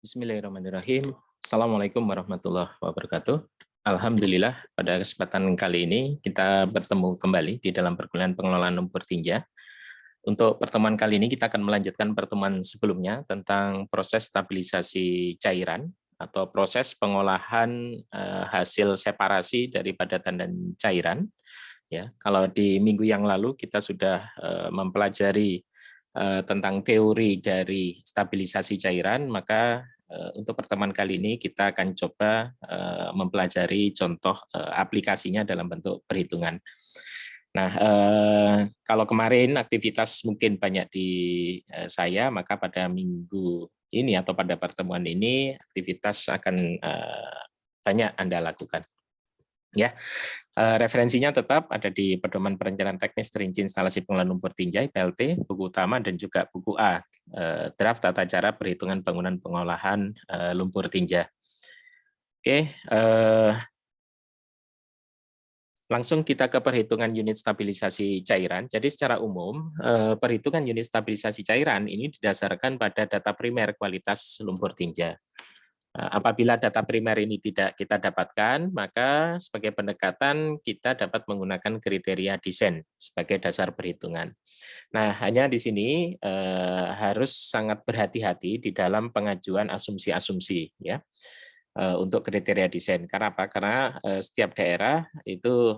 Bismillahirrahmanirrahim. Assalamualaikum warahmatullahi wabarakatuh. Alhamdulillah, pada kesempatan kali ini kita bertemu kembali di dalam perkuliahan pengelolaan lumpur tinja. Untuk pertemuan kali ini kita akan melanjutkan pertemuan sebelumnya tentang proses stabilisasi cairan atau proses pengolahan hasil separasi dari padatan dan cairan. Ya, kalau di minggu yang lalu kita sudah mempelajari tentang teori dari stabilisasi cairan, maka untuk pertemuan kali ini kita akan coba mempelajari contoh aplikasinya dalam bentuk perhitungan. Nah, kalau kemarin aktivitas mungkin banyak di saya, maka pada minggu ini atau pada pertemuan ini aktivitas akan banyak Anda lakukan. Ya, referensinya tetap ada di Pedoman Perencanaan Teknis Terinci Instalasi Pengelolaan Lumpur Tinja (PLT), buku utama dan juga buku A, draft tata cara perhitungan bangunan pengolahan lumpur tinja. Oke, langsung kita ke perhitungan unit stabilisasi cairan. Jadi secara umum, perhitungan unit stabilisasi cairan ini didasarkan pada data primer kualitas lumpur tinja. Apabila data primer ini tidak kita dapatkan, maka sebagai pendekatan kita dapat menggunakan kriteria desain sebagai dasar perhitungan. Nah, hanya di sini harus sangat berhati-hati di dalam pengajuan asumsi-asumsi ya untuk kriteria desain. Karena apa? Karena setiap daerah itu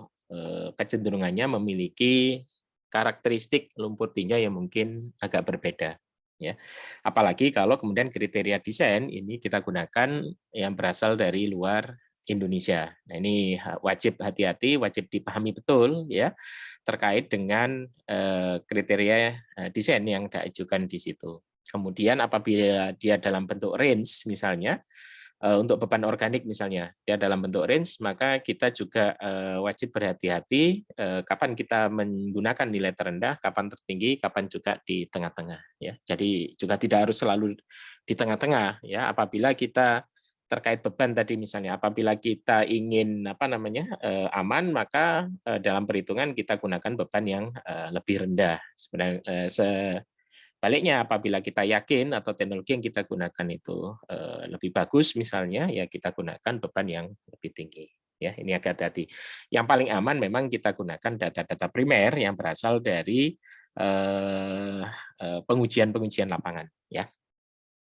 kecenderungannya memiliki karakteristik lumpur tinja yang mungkin agak berbeda. Ya, apalagi kalau kemudian kriteria desain ini kita gunakan yang berasal dari luar Indonesia. Nah, ini wajib hati-hati, wajib dipahami betul ya terkait dengan kriteria desain yang diajukan di situ. Kemudian apabila dia dalam bentuk range misalnya, untuk beban organik misalnya dia dalam bentuk range, maka kita juga wajib berhati-hati kapan kita menggunakan nilai terendah, kapan tertinggi, kapan juga di tengah-tengah ya. Jadi juga tidak harus selalu di tengah-tengah ya. Apabila kita terkait beban tadi misalnya, apabila kita ingin aman, maka dalam perhitungan kita gunakan beban yang lebih rendah. Sebenarnya baliknya, apabila kita yakin atau teknologi yang kita gunakan itu lebih bagus, misalnya, ya kita gunakan beban yang lebih tinggi. Ya, ini agak hati-hati. Yang paling aman memang kita gunakan data-data primer yang berasal dari pengujian-pengujian lapangan. Ya.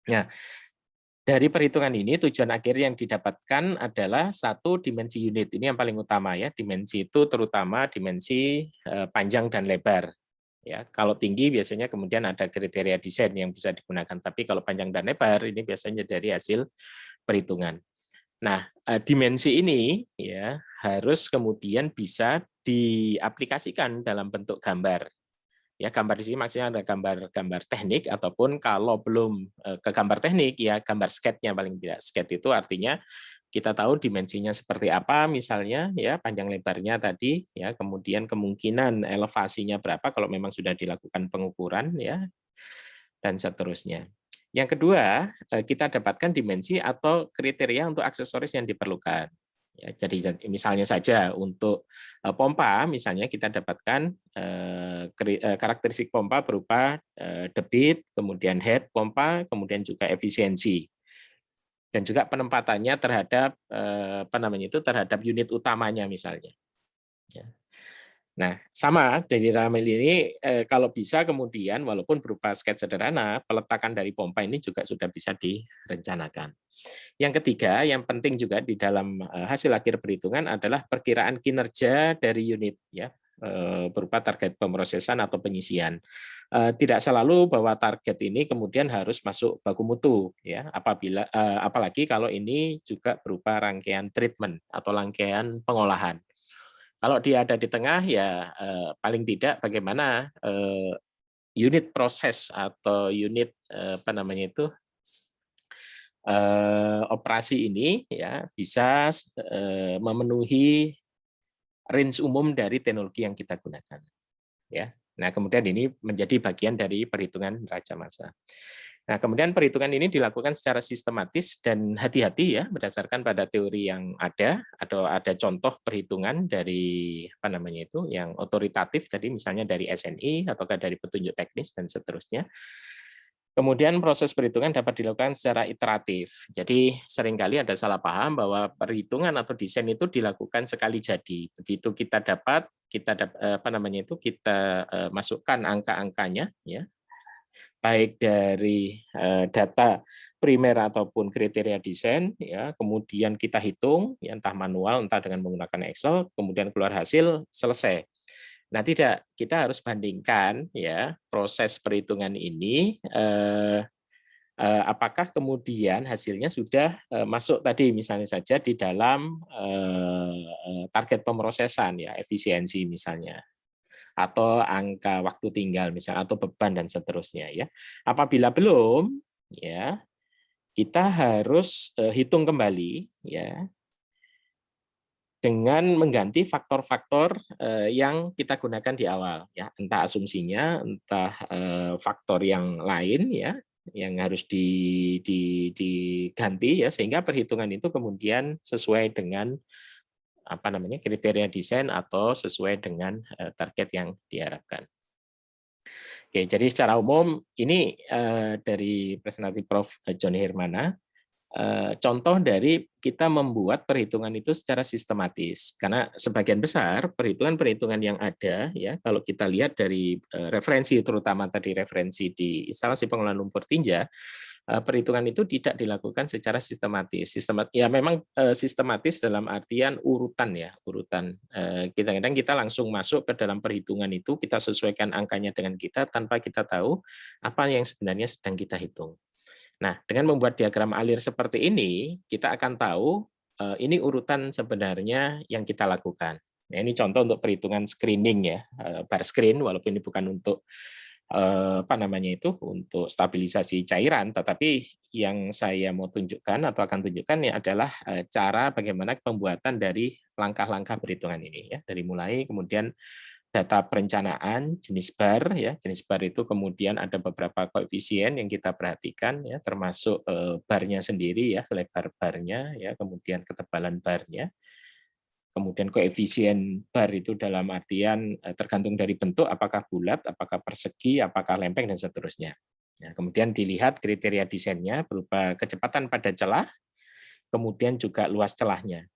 Nah, dari perhitungan ini tujuan akhir yang didapatkan adalah satu dimensi unit. Ini yang paling utama ya. Dimensi itu terutama dimensi panjang dan lebar. Ya, kalau tinggi biasanya kemudian ada kriteria desain yang bisa digunakan, tapi kalau panjang dan lebar ini biasanya dari hasil perhitungan. Nah, dimensi ini ya harus kemudian bisa diaplikasikan dalam bentuk gambar. Ya, gambar di sini maksudnya ada gambar teknik ataupun kalau belum ke gambar teknik ya gambar sketnya paling tidak. Sketch itu artinya kita tahu dimensinya seperti apa misalnya ya panjang lebarnya tadi ya kemudian kemungkinan elevasinya berapa kalau memang sudah dilakukan pengukuran ya dan seterusnya. Yang kedua, kita dapatkan dimensi atau kriteria untuk aksesoris yang diperlukan. Ya, jadi misalnya saja untuk pompa, misalnya kita dapatkan karakteristik pompa berupa debit, kemudian head pompa, kemudian juga efisiensi dan juga penempatannya terhadap terhadap unit utamanya misalnya. Ya. Nah, sama dari ramil ini kalau bisa kemudian walaupun berupa sketsa sederhana, peletakan dari pompa ini juga sudah bisa direncanakan. Yang ketiga, yang penting juga di dalam hasil akhir perhitungan adalah perkiraan kinerja dari unit ya berupa target pemrosesan atau pengisian. Tidak selalu bahwa target ini kemudian harus masuk baku mutu ya apalagi kalau ini juga berupa rangkaian treatment atau rangkaian pengolahan. Kalau dia ada di tengah ya paling tidak bagaimana unit proses atau unit operasi ini ya bisa memenuhi range umum dari teknologi yang kita gunakan. Ya. Nah, kemudian ini menjadi bagian dari perhitungan raca massa. Nah, kemudian perhitungan ini dilakukan secara sistematis dan hati-hati ya berdasarkan pada teori yang ada atau ada contoh perhitungan dari yang otoritatif tadi misalnya dari SNI ataukah dari petunjuk teknis dan seterusnya. Kemudian proses perhitungan dapat dilakukan secara iteratif. Jadi seringkali ada salah paham bahwa perhitungan atau desain itu dilakukan sekali jadi. Begitu kita masukkan angka-angkanya, ya, baik dari data primer ataupun kriteria desain, ya, kemudian kita hitung, ya, entah manual, entah dengan menggunakan Excel, kemudian keluar hasil, selesai. Nah, tidak, kita harus bandingkan, ya, proses perhitungan ini, apakah kemudian hasilnya sudah masuk tadi misalnya saja di dalam target pemrosesan, ya, efisiensi misalnya, atau angka waktu tinggal misalnya, atau beban dan seterusnya, ya. Apabila belum, ya, kita harus hitung kembali, ya, dengan mengganti faktor-faktor yang kita gunakan di awal, ya, entah asumsinya, entah faktor yang lain, ya, yang harus diganti, ya, sehingga perhitungan itu kemudian sesuai dengan kriteria desain atau sesuai dengan target yang diharapkan. Oke, jadi secara umum ini dari presentasi Prof. Joni Hermana, contoh dari kita membuat perhitungan itu secara sistematis. Karena sebagian besar perhitungan-perhitungan yang ada, ya, kalau kita lihat dari referensi, terutama tadi referensi di instalasi pengolahan lumpur tinja, perhitungan itu tidak dilakukan secara sistematis. Ya memang sistematis dalam artian urutan, ya, urutan. Kadang-kadang kita langsung masuk ke dalam perhitungan itu, kita sesuaikan angkanya dengan kita tanpa kita tahu apa yang sebenarnya sedang kita hitung. Nah, dengan membuat diagram alir seperti ini, kita akan tahu ini urutan sebenarnya yang kita lakukan. Nah, ini contoh untuk perhitungan screening, ya, bar screen, walaupun ini bukan untuk untuk stabilisasi cairan, tetapi yang saya mau tunjukkan atau akan tunjukkan ini adalah cara bagaimana pembuatan dari langkah-langkah perhitungan ini, ya, dari mulai kemudian data perencanaan, jenis bar, ya, jenis bar itu kemudian ada beberapa koefisien yang kita perhatikan, ya, termasuk barnya sendiri, ya, lebar barnya, ya, kemudian ketebalan barnya. Kemudian koefisien bar itu dalam artian tergantung dari bentuk, apakah bulat, apakah persegi, apakah lempeng, dan seterusnya. Nah, kemudian dilihat kriteria desainnya berupa kecepatan pada celah, kemudian juga luas celahnya.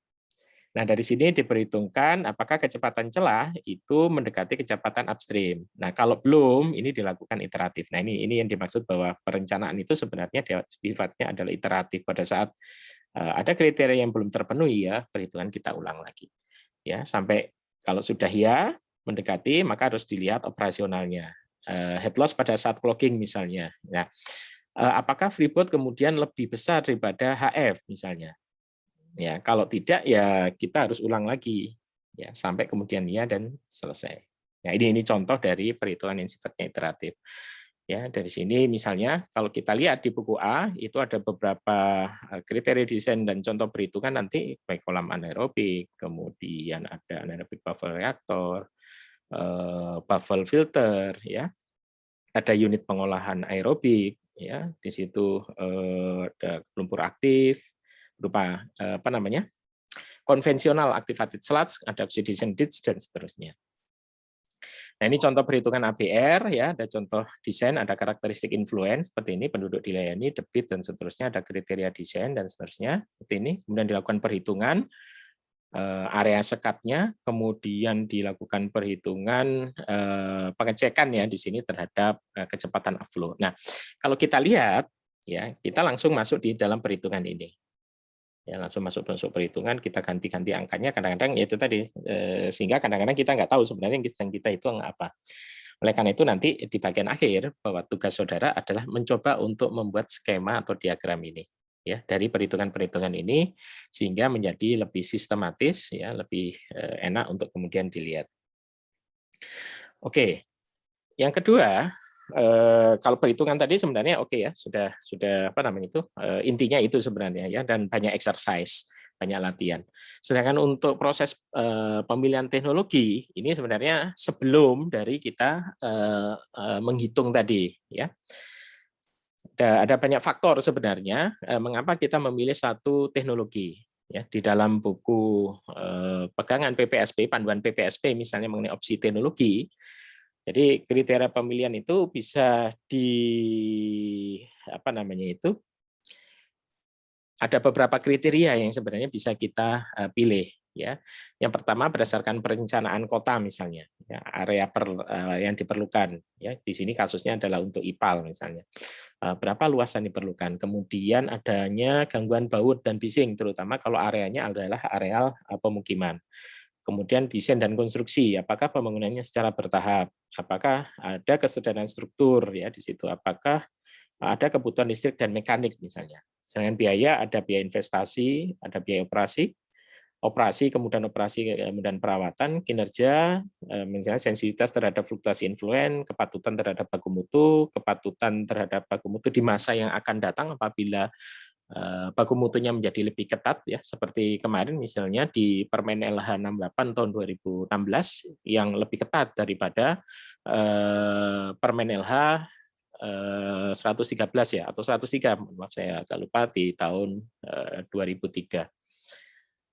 Nah, dari sini diperhitungkan apakah kecepatan celah itu mendekati kecepatan upstream. Nah, kalau belum, ini dilakukan iteratif. Nah, ini yang dimaksud bahwa perencanaan itu sebenarnya sifatnya adalah iteratif. Pada saat ada kriteria yang belum terpenuhi, ya, perhitungan kita ulang lagi, ya, sampai kalau sudah ya mendekati, maka harus dilihat operasionalnya. Head loss pada saat clogging misalnya. Nah, apakah freeboard kemudian lebih besar daripada HF misalnya? Ya, kalau tidak, ya kita harus ulang lagi, ya, sampai kemudian ya dan selesai. Nah, ini contoh dari perhitungan yang sifatnya iteratif. Ya, dari sini misalnya kalau kita lihat di buku A itu ada beberapa kriteria desain dan contoh perhitungan nanti baik kolam anaerobik, kemudian ada anaerobik bubble reaktor, bubble filter, ya. Ada unit pengolahan aerobik, ya. Di situ ada lumpur aktif berupa konvensional activated sludge, ada oxidation ditch, dan seterusnya. Nah, ini contoh perhitungan ABR, ya, ada contoh desain, ada karakteristik influence seperti ini, penduduk dilayani, debit, dan seterusnya, ada kriteria desain dan seterusnya seperti ini. Kemudian dilakukan perhitungan area sekatnya, kemudian dilakukan perhitungan pengecekan, ya, di sini terhadap kecepatan upflow. Nah, kalau kita lihat, ya, kita langsung masuk di dalam perhitungan ini. Ya, langsung masuk perhitungan, kita ganti-ganti angkanya, kadang-kadang ya itu tadi, sehingga kadang-kadang kita nggak tahu sebenarnya yang kita itu apa. Oleh karena itu nanti di bagian akhir, bahwa tugas saudara adalah mencoba untuk membuat skema atau diagram ini, ya, dari perhitungan-perhitungan ini, sehingga menjadi lebih sistematis, ya, lebih enak untuk kemudian dilihat. Oke, yang kedua, kalau perhitungan tadi sebenarnya oke, ya, sudah intinya itu sebenarnya, ya, dan banyak exercise, banyak latihan. Sedangkan untuk proses pemilihan teknologi ini sebenarnya sebelum dari kita menghitung tadi, ya. Ada banyak faktor sebenarnya mengapa kita memilih satu teknologi, ya. Di dalam buku pegangan PPSP, panduan PPSP misalnya mengenai opsi teknologi, Jadi kriteria pemilihan itu bisa ada beberapa kriteria yang sebenarnya bisa kita pilih, ya. Yang pertama berdasarkan perencanaan kota misalnya, ya, area yang diperlukan, ya. Di sini kasusnya adalah untuk IPAL misalnya. Berapa luasan diperlukan. Kemudian adanya gangguan baut dan bising, terutama kalau areanya adalah areal pemukiman. Kemudian desain dan konstruksi, apakah pembangunannya secara bertahap, apakah ada kesederhanaan struktur ya di situ, apakah ada kebutuhan listrik dan mekanik misalnya. Selain biaya, ada biaya investasi, ada biaya kemudian perawatan, kinerja, misalnya sensitivitas terhadap fluktuasi influen, kepatutan terhadap baku mutu di masa yang akan datang apabila baku mutunya menjadi lebih ketat, ya, seperti kemarin misalnya di Permen LH 68 tahun 2016 yang lebih ketat daripada Permen LH 113 ya, atau 103, maaf saya agak lupa, di tahun 2003.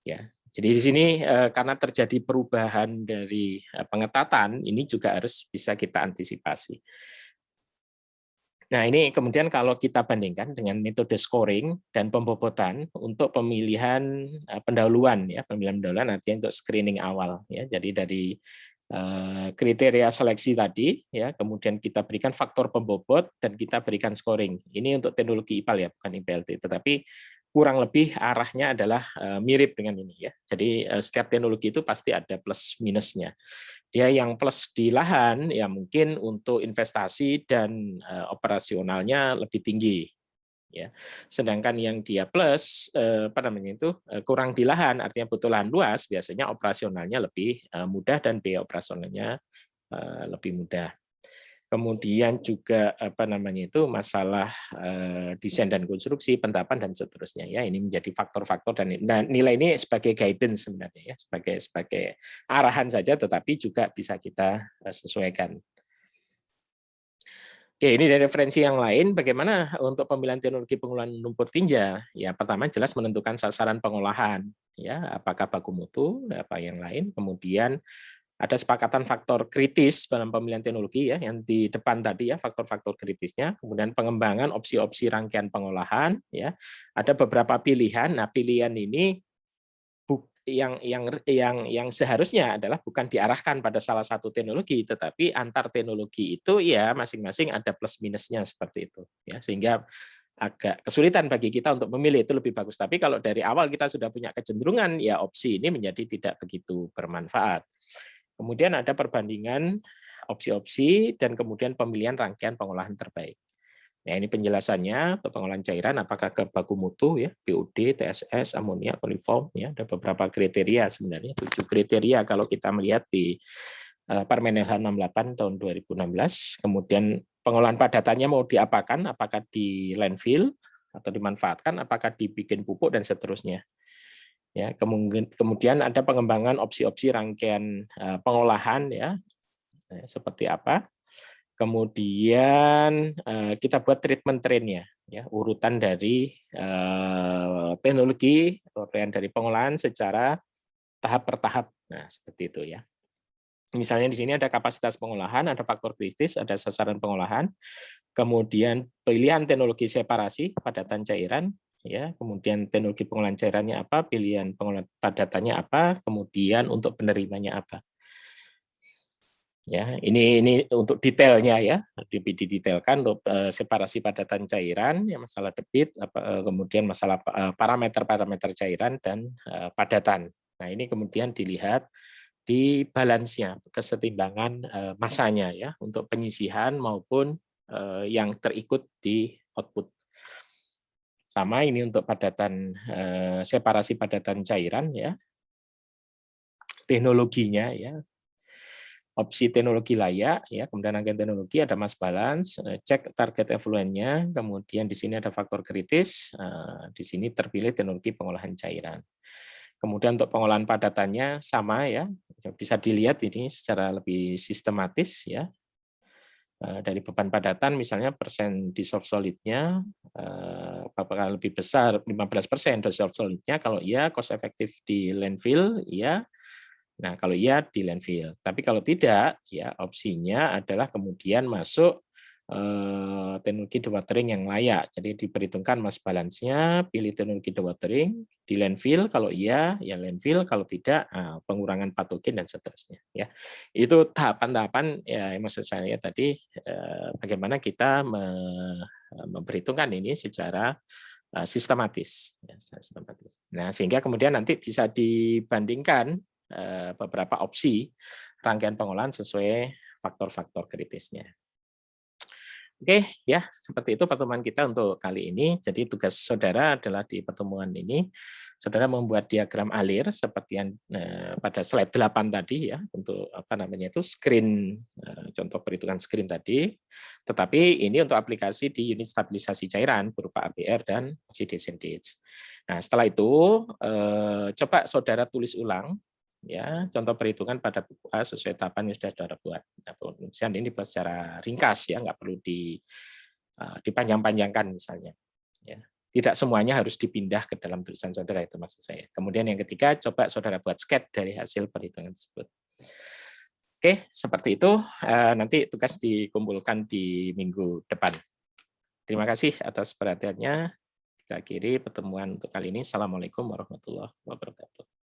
Ya, jadi di sini karena terjadi perubahan dari pengetatan, ini juga harus bisa kita antisipasi. Nah, ini kemudian kalau kita bandingkan dengan metode scoring dan pembobotan untuk pemilihan pendahuluan, ya, pemilihan pendahuluan artinya untuk screening awal, ya. Jadi dari kriteria seleksi tadi, ya, kemudian kita berikan faktor pembobot dan kita berikan scoring. Ini untuk teknologi IPAL ya, bukan IPLT, tetapi kurang lebih arahnya adalah mirip dengan ini, ya. Jadi setiap teknologi itu pasti ada plus minusnya. Dia yang plus di lahan ya mungkin untuk investasi dan operasionalnya lebih tinggi, ya. Sedangkan yang dia plus kurang di lahan, artinya butuh lahan luas, biasanya operasionalnya lebih mudah dan biaya operasionalnya lebih mudah. Kemudian juga masalah desain dan konstruksi, penerapan dan seterusnya, ya. Ini menjadi faktor-faktor dan nilai ini sebagai guidance sebenarnya, ya, sebagai arahan saja, tetapi juga bisa kita sesuaikan. Oke, ini dari referensi yang lain, bagaimana untuk pemilihan teknologi pengolahan lumpur tinja? Ya, pertama jelas menentukan sasaran pengolahan, ya, apakah baku mutu, apa yang lain, kemudian ada sepakatan faktor kritis dalam pemilihan teknologi, ya, yang di depan tadi, ya, faktor-faktor kritisnya, kemudian pengembangan opsi-opsi rangkaian pengolahan, ya, ada beberapa pilihan. Nah, pilihan ini yang seharusnya adalah bukan diarahkan pada salah satu teknologi, tetapi antar teknologi itu ya masing-masing ada plus minusnya seperti itu, ya, sehingga agak kesulitan bagi kita untuk memilih itu lebih bagus. Tapi kalau dari awal kita sudah punya kecenderungan, ya opsi ini menjadi tidak begitu bermanfaat. Kemudian ada perbandingan opsi-opsi dan kemudian pemilihan rangkaian pengolahan terbaik. Nah, ini penjelasannya untuk pengolahan cairan apakah ke baku mutu, ya, BOD, TSS, amonia, koliform, ya, ada beberapa kriteria sebenarnya, 7 kriteria kalau kita melihat di Permen LH 68 tahun 2016. Kemudian pengolahan padatannya mau diapakan, apakah di landfill atau dimanfaatkan, apakah dibikin pupuk dan seterusnya. Ya, kemudian ada pengembangan opsi-opsi rangkaian pengolahan, ya, seperti apa. Kemudian kita buat treatment train-nya, ya, urutan dari teknologi, uraian dari pengolahan secara tahap per tahap. Nah, seperti itu, ya. Misalnya di sini ada kapasitas pengolahan, ada faktor kritis, ada sasaran pengolahan, kemudian pilihan teknologi separasi padatan cairan, ya, kemudian teknologi pengolahan cairannya apa, pilihan pengolahan padatannya apa, kemudian untuk penerimanya apa. Ya, ini untuk detailnya, ya, lebih didetailkan untuk separasi padatan cairan, ya, masalah debit, kemudian masalah parameter cairan dan padatan. Nah, ini kemudian dilihat di balance-nya, kesetimbangan masanya, ya, untuk penyisihan maupun yang terikut di output. Sama ini untuk padatan separasi padatan cairan, ya, teknologinya, ya, opsi teknologi layak, ya, kemudian rangkaian teknologi ada mass balance, cek target effluentnya, kemudian di sini ada faktor kritis, di sini terpilih teknologi pengolahan cairan. Kemudian untuk pengolahan padatannya sama, ya, bisa dilihat ini secara lebih sistematis, ya, dari beban padatan misalnya persen dissolved solid-nya apakah lebih besar 15% dissolved solid-nya, kalau iya cost efektif di landfill, iya. Nah, kalau iya di landfill. Tapi kalau tidak, ya opsinya adalah kemudian masuk teknologi dewatering yang layak. Jadi diperhitungkan mass balance-nya, pilih teknologi dewatering, di landfill kalau iya, ya landfill, kalau tidak pengurangan patogen dan seterusnya. Ya, itu tahapan-tahapan ya maksud saya tadi bagaimana kita memperhitungkan ini secara sistematis. Ya, sistematis. Nah, sehingga kemudian nanti bisa dibandingkan beberapa opsi rangkaian pengolahan sesuai faktor-faktor kritisnya. Oke, ya seperti itu pertemuan kita untuk kali ini. Jadi tugas saudara adalah di pertemuan ini, saudara membuat diagram alir seperti yang pada slide 8 tadi ya, untuk apa namanya itu screen, contoh perhitungan screen tadi. Tetapi ini untuk aplikasi di unit stabilisasi cairan berupa ABR dan oxidation dates. Nah, setelah itu coba saudara tulis ulang ya contoh perhitungan pada buku A sesuai tahapan yang sudah saudara buat. Nah, penulisan ini dibuat secara ringkas ya, nggak perlu dipanjang-panjangkan misalnya. Ya. Tidak semuanya harus dipindah ke dalam tulisan saudara, itu maksud saya. Kemudian yang ketiga, coba saudara buat sketch dari hasil perhitungan tersebut. Oke, seperti itu. Nanti tugas dikumpulkan di minggu depan. Terima kasih atas perhatiannya. Kita akhiri pertemuan untuk kali ini. Assalamualaikum warahmatullahi wabarakatuh.